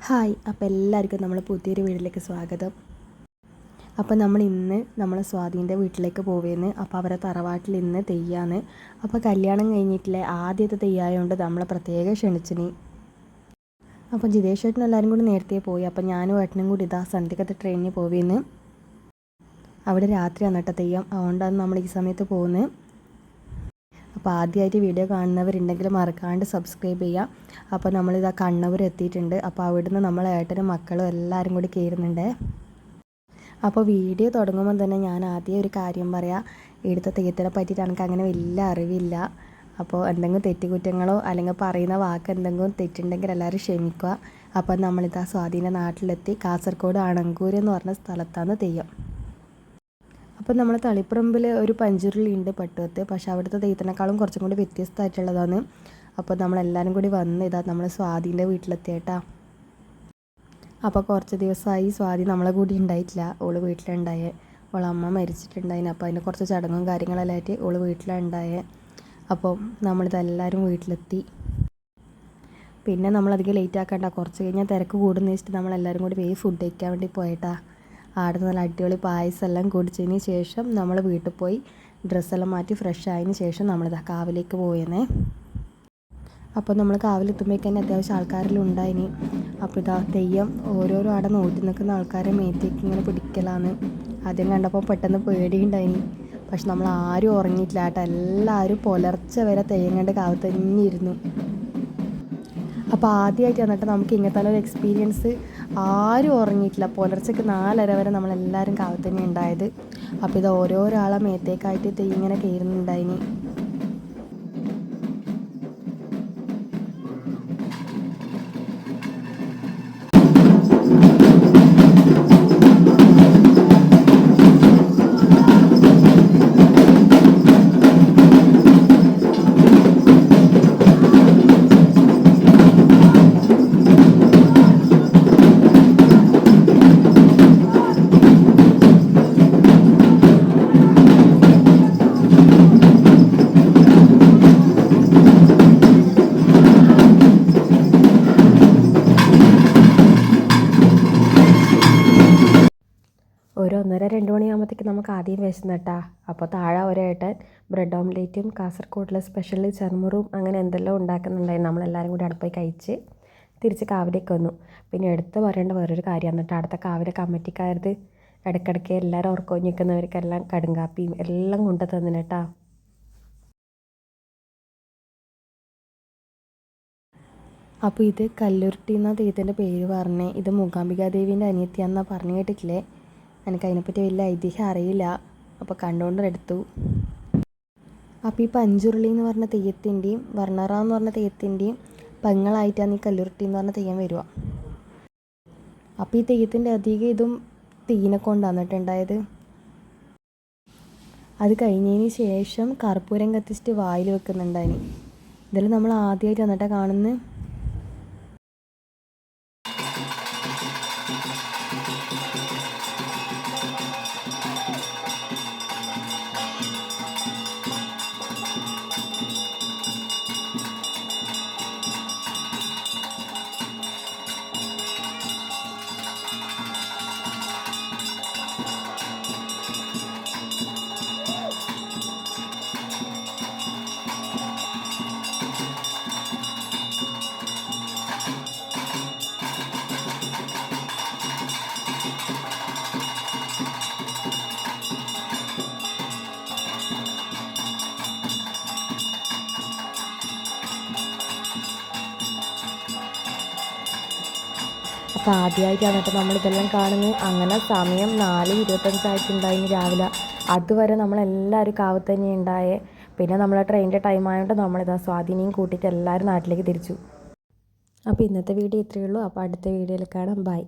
Hi, അപ്പോൾ എല്ലാവർക്കും നമ്മളെ പുതിയൊരു വീട്ടിലേക്ക് സ്വാഗതം. അപ്പോൾ നമ്മൾ ഇന്ന് നമ്മളെ സ്വാധീൻ്റെ വീട്ടിലേക്ക് പോവുകയെന്ന്. അപ്പോൾ അവരെ തറവാട്ടിൽ ഇന്ന് തെയ്യാന്ന്. അപ്പോൾ കല്യാണം കഴിഞ്ഞിട്ടില്ലേ ആദ്യത്തെ തെയ്യായതുകൊണ്ട് നമ്മളെ പ്രത്യേകം ക്ഷണിച്ചിന്. അപ്പോൾ ജിതേഷ് ഏട്ടനും എല്ലാവരും കൂടി നേരത്തെ പോയി. അപ്പോൾ ഞാനും ഏട്ടനും കൂടി ഇതാ സന്ധ്യക്കത്തെ ട്രെയിനിന് പോവുകയെന്ന്. അവിടെ രാത്രിയാണ് കേട്ടോ തെയ്യം, അതുകൊണ്ടാണ് നമ്മൾ ഈ സമയത്ത് പോകുന്നത്. അപ്പോൾ ആദ്യമായിട്ട് വീഡിയോ കാണുന്നവരുണ്ടെങ്കിൽ മറക്കാണ്ട് സബ്സ്ക്രൈബ് ചെയ്യുക. അപ്പോൾ നമ്മളിതാ കണ്ണൂർ എത്തിയിട്ടുണ്ട്. അപ്പോൾ അവിടുന്ന് നമ്മളെ ഏട്ടനും മക്കളും എല്ലാവരും കൂടി കയറുന്നുണ്ട്. അപ്പോൾ വീഡിയോ തുടങ്ങുമ്പോൾ തന്നെ ഞാൻ ആദ്യം ഒരു കാര്യം പറയാം. ഇവിടുത്തെ തെയ്യത്തിനെ പറ്റിയിട്ട് എനിക്ക് അങ്ങനെ വലിയ അറിവില്ല. അപ്പോൾ എന്തെങ്കിലും തെറ്റുകുറ്റങ്ങളോ അല്ലെങ്കിൽ പറയുന്ന വാക്ക് എന്തെങ്കിലും തെറ്റുണ്ടെങ്കിൽ എല്ലാവരും ക്ഷമിക്കുക. അപ്പോൾ നമ്മളിതാ സ്വാധീന നാട്ടിലെത്തി. കാസർഗോഡ് അണങ്കൂർ എന്ന് പറഞ്ഞ സ്ഥലത്താണ് തെയ്യം. അപ്പോൾ നമ്മൾ തളിപ്പറമ്പിൽ ഒരു പഞ്ചുരുളി ഉണ്ട് പട്ടുവത്ത്, പക്ഷേ അവിടുത്തെ തെയ്യത്തിനേക്കാളും കുറച്ചും കൂടി വ്യത്യസ്തമായിട്ടുള്ളതാണ്. അപ്പോൾ നമ്മളെല്ലാവരും കൂടി വന്ന് ഇതാ നമ്മൾ സ്വാധീൻ്റെ വീട്ടിലെത്തിയേട്ടാ. അപ്പോൾ കുറച്ച് ദിവസമായി സ്വാതി നമ്മളെ കൂടി ഉണ്ടായിട്ടില്ല. ഓള് വീട്ടിലുണ്ടായേ, ഓളമ്മ മരിച്ചിട്ടുണ്ടായിന്. അപ്പോൾ അതിൻ്റെ കുറച്ച് ചടങ്ങും കാര്യങ്ങളെല്ലാം ആയിട്ട് ഓള് വീട്ടിലുണ്ടായേ. അപ്പോൾ നമ്മളിതെല്ലാവരും വീട്ടിലെത്തി. പിന്നെ നമ്മളധികം ലേറ്റ് ആക്കണ്ട, കുറച്ച് കഴിഞ്ഞാൽ തിരക്ക് കൂടുന്ന വെച്ചിട്ട് നമ്മളെല്ലാവരും കൂടി വേഗം ഫുഡ് കഴിക്കാൻ വേണ്ടി പോയേട്ടാ. ആടെ നല്ല അടിപൊളി പായസം എല്ലാം കുടിച്ചതിന് ശേഷം നമ്മൾ വീട്ടിൽ പോയി ഡ്രസ്സെല്ലാം മാറ്റി ഫ്രഷ് ആയതിന് ശേഷം നമ്മളിതാ കാവിലേക്ക് പോയെന്നേ. അപ്പോൾ നമ്മൾ കാവിലെത്തുമ്പോഴേക്ക് തന്നെ അത്യാവശ്യം ആൾക്കാരെല്ലാം ഉണ്ടായിന്. അപ്പോൾ ഇതാ തെയ്യം ഓരോരോ അവിടെ നോക്കി നിൽക്കുന്ന ആൾക്കാരെ മേത്തേക്ക് ഇങ്ങനെ പിടിക്കലാന്ന്. ആദ്യം കണ്ടപ്പോൾ പെട്ടെന്ന് പേടിയുണ്ടായിന്. പക്ഷെ നമ്മൾ ആരും ഉറങ്ങിയിട്ടില്ല കേട്ടോ. എല്ലാവരും പുലർച്ചെ വരെ തെയ്യം കണ്ട് കാവ് തന്നെ ഇരുന്നു. അപ്പോൾ ആദ്യമായിട്ട് വന്നിട്ട് നമുക്ക് ഇങ്ങനത്തെ ഒരു എക്സ്പീരിയൻസ്. ആരും ഉറങ്ങിയിട്ടില്ല. പുലർച്ചയ്ക്ക് 4:30 വരെ നമ്മളെല്ലാവരും കാവത്ത് തന്നെ ഉണ്ടായത്. അപ്പോൾ ഇത് ഓരോരാളെ മേത്തേക്കായിട്ട് തെയ്യിങ്ങനെ കയറുന്നുണ്ടായിന്. ഒരു 1:30-2 മണിയാകുമ്പോഴത്തേക്ക് നമുക്ക് ആദ്യം വിശന്നിട്ടാ. അപ്പോൾ താഴെ ഒരേട്ടൻ ബ്രെഡ് ഓംലേറ്റും കാസർഗോഡിലെ സ്പെഷ്യൽ ചെറുമുറും അങ്ങനെ എന്തെല്ലാം ഉണ്ടാക്കുന്നുണ്ടായിരുന്നു. നമ്മളെല്ലാവരും കൂടി അടുപ്പോയി കഴിച്ച് തിരിച്ച് കാവിലേക്ക് വന്നു. പിന്നെ എടുത്ത് പറയേണ്ട വേറൊരു കാര്യമാണ് കേട്ടോ, അടുത്ത കാവിലെ കമ്മിറ്റിക്കാരത് ഇടയ്ക്കിടയ്ക്ക് എല്ലാവരും ഉറക്കം നിൽക്കുന്നവർക്കെല്ലാം കടുങ്കാപ്പിയും എല്ലാം കൊണ്ടു തന്നിന് കേട്ടോ. അപ്പോൾ ഇത് കല്ലുരുട്ടി എന്നാണ് തെയ്യത്തിൻ്റെ പേര് പറഞ്ഞേ. ഇത് മൂകാംബികാദേവീൻ്റെ അനിയത്തിയാണെന്നാണ് പറഞ്ഞു കേട്ടിട്ടില്ലേ. എനിക്ക് അതിനെപ്പറ്റി വലിയ ഐതിഹ്യം അറിയില്ല. അപ്പോൾ കണ്ടുകൊണ്ടെടുത്തു. അപ്പോൾ ഈ പഞ്ചുരുളി എന്ന് പറഞ്ഞ തെയ്യത്തിൻ്റെയും വർണ്ണറ എന്ന് പറഞ്ഞ തെയ്യത്തിൻ്റെയും പെങ്ങളായിട്ടാണ് ഈ കല്ലുരുട്ടി എന്ന് പറഞ്ഞ തെയ്യം വരിക. അപ്പോൾ ഈ തെയ്യത്തിൻ്റെ അധികം ഇതും തീനെ കൊണ്ടാണ് ഉണ്ടായത്. അത് കഴിഞ്ഞതിന് ശേഷം കർപ്പൂരം കത്തിച്ചിട്ട് വായിൽ വെക്കുന്നുണ്ടായിന്. ഇതിൽ നമ്മൾ ആദ്യമായിട്ട് വന്നിട്ടാണ് കാണുന്നത്. അപ്പോൾ ആദ്യമായിട്ടാണ് കേട്ടോ നമ്മളിതെല്ലാം കാണുന്നത്. അങ്ങനെ സമയം 4:25 രാവിലെ. അതുവരെ നമ്മളെല്ലാവരും കാവത്ത് തന്നെ ഉണ്ടായേ. പിന്നെ നമ്മളെ ട്രെയിനിൻ്റെ ടൈം ആയതുകൊണ്ട് നമ്മളിതാ സ്വാധീനയും കൂട്ടിയിട്ട് എല്ലാവരും നാട്ടിലേക്ക് തിരിച്ചു. അപ്പോൾ ഇന്നത്തെ വീഡിയോ ഇത്രയേ ഉള്ളൂ. അപ്പോൾ അടുത്ത വീഡിയോയിൽ കാണാം. ബൈ.